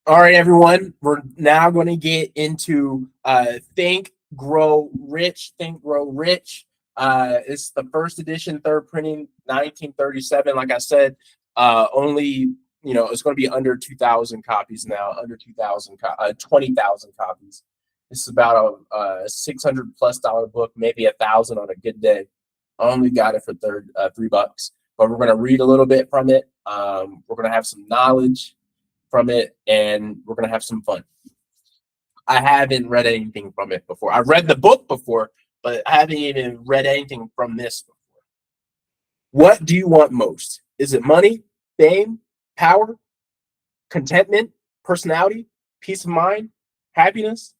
All right, everyone. We're now going to get into Think, Grow Rich. Think, Grow Rich. It's the first edition, third printing, 1937. Like I said, only it's going to be under 2,000 copies now. Under 20,000 copies. This is about a $600+ book, maybe 1,000 on a good day. I only got it for $3, but we're going to read a little bit from it. We're going to have some knowledge from it, and we're going to have some fun. I haven't read anything from it before. I've read the book before, but I haven't even read anything from this before. What do you want most? Is it money, fame, power, contentment, personality, peace of mind, happiness?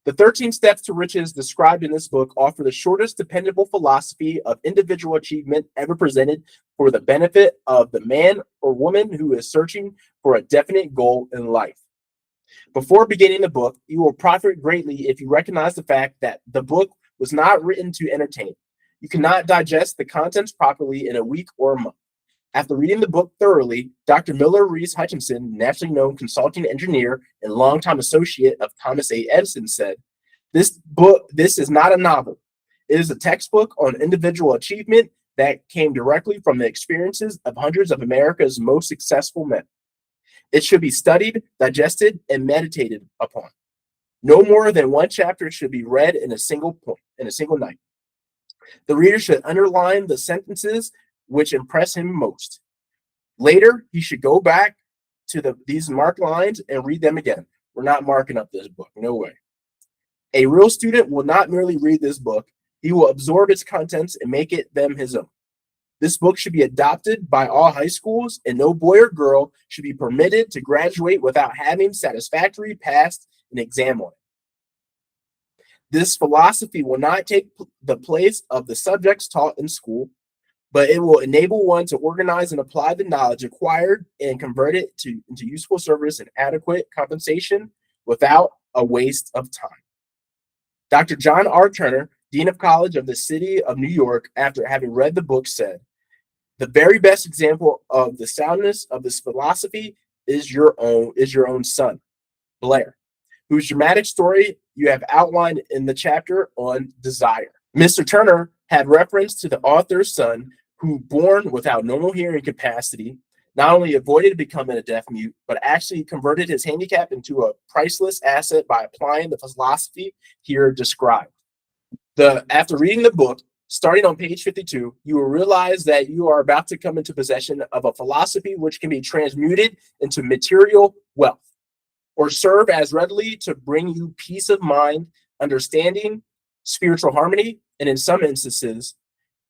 The 13 steps to riches described in this book offer the shortest dependable philosophy of individual achievement ever presented for the benefit of the man or woman who is searching for a definite goal in life. Before beginning the book, you will profit greatly if you recognize the fact that the book was not written to entertain. You cannot digest the contents properly in a week or a month. After reading the book thoroughly, Dr. Miller Reese Hutchinson, nationally known consulting engineer and longtime associate of Thomas A. Edison, said, This is not a novel. It is a textbook on individual achievement that came directly from the experiences of hundreds of America's most successful men. It should be studied, digested, and meditated upon. No more than one chapter should be read in a single night. The reader should underline the sentences which impress him most. Later, he should go back to these marked lines and read them again. We're not marking up this book, no way. A real student will not merely read this book, he will absorb its contents and make them his own. This book should be adopted by all high schools, and no boy or girl should be permitted to graduate without having satisfactorily passed an exam on it. This philosophy will not take the place of the subjects taught in school, but it will enable one to organize and apply the knowledge acquired and convert it into useful service and adequate compensation without a waste of time. Dr. John R. Turner, Dean of College of the City of New York, after having read the book, said, "The very best example of the soundness of this philosophy is your own son, Blair, whose dramatic story you have outlined in the chapter on desire." Mr. Turner had reference to the author's son, who, born without normal hearing capacity, not only avoided becoming a deaf mute, but actually converted his handicap into a priceless asset by applying the philosophy here described. After reading the book, starting on page 52, you will realize that you are about to come into possession of a philosophy which can be transmuted into material wealth, or serve as readily to bring you peace of mind, understanding, spiritual harmony, and in some instances,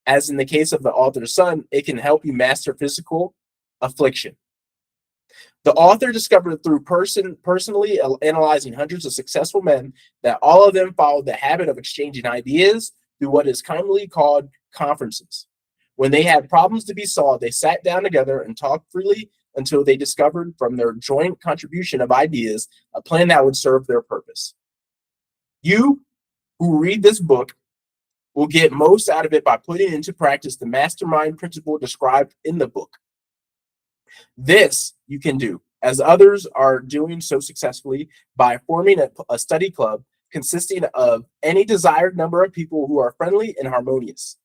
as in the case of the author's son, it can help you master physical affliction. The author discovered through personally analyzing hundreds of successful men that all of them followed the habit of exchanging ideas through what is commonly called conferences. When they had problems to be solved, they sat down together and talked freely until they discovered from their joint contribution of ideas a plan that would serve their purpose. You who read this book will get most out of it by putting into practice the mastermind principle described in the book. This you can do, as others are doing so successfully, by forming a study club consisting of any desired number of people who are friendly and harmonious.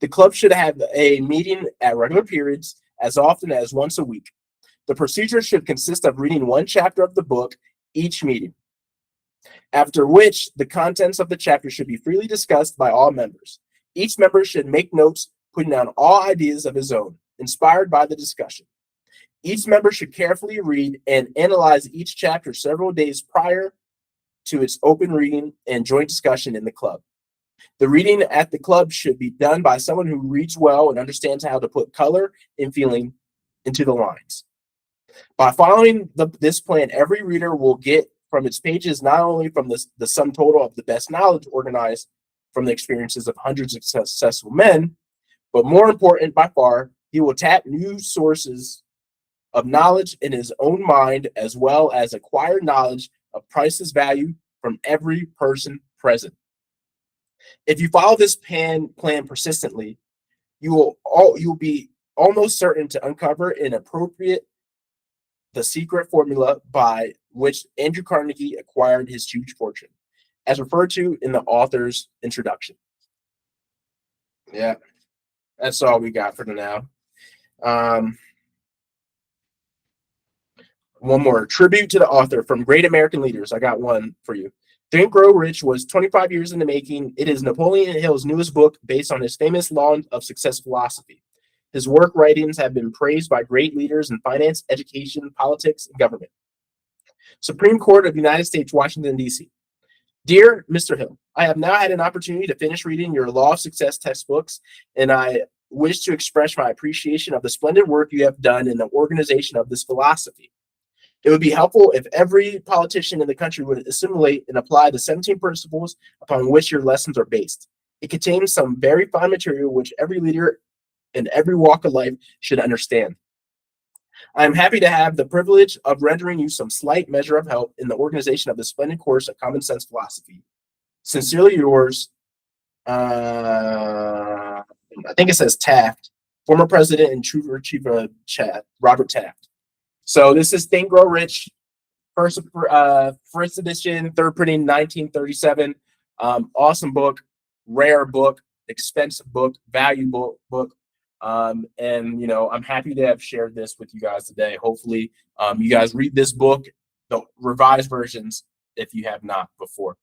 The club should have a meeting at regular periods, as often as once a week. The procedure should consist of reading one chapter of the book each meeting, after which the contents of the chapter should be freely discussed by all members. Each member should make notes, putting down all ideas of his own, inspired by the discussion. Each member should carefully read and analyze each chapter several days prior to its open reading and joint discussion in the club. The reading at the club should be done by someone who reads well and understands how to put color and feeling into the lines. By following this plan, every reader will get from its pages not only from the sum total of the best knowledge organized from the experiences of hundreds of successful men, but more important by far, he will tap new sources of knowledge in his own mind, as well as acquire knowledge of priceless value from every person present. If you follow this plan persistently, you'll be almost certain to uncover an appropriate the secret formula by which Andrew Carnegie acquired his huge fortune, as referred to in the author's introduction. Yeah, that's all we got for now. Um, One more tribute to the author from Great American Leaders. I got one for you. Think Grow Rich was 25 years in the making. It is Napoleon Hill's newest book based on his famous law of success philosophy. His work writings have been praised by great leaders in finance, education, politics, and government. Supreme Court of the United States, Washington, D.C. Dear Mr. Hill, I have now had an opportunity to finish reading your Law of Success textbooks, and I wish to express my appreciation of the splendid work you have done in the organization of this philosophy. It would be helpful if every politician in the country would assimilate and apply the 17 principles upon which your lessons are based. It contains some very fine material which every leader in every walk of life should understand. I am happy to have the privilege of rendering you some slight measure of help in the organization of the splendid course of common sense philosophy. Sincerely yours, I think it says Taft, former president and chief of Robert Taft. So this is Think Grow Rich, first edition, third printing, 1937. Awesome book, rare book, expensive book, valuable book. And I'm happy to have shared this with you guys today. Hopefully, you guys read this book, the revised versions, if you have not before.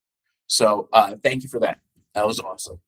So thank you for that. That was awesome.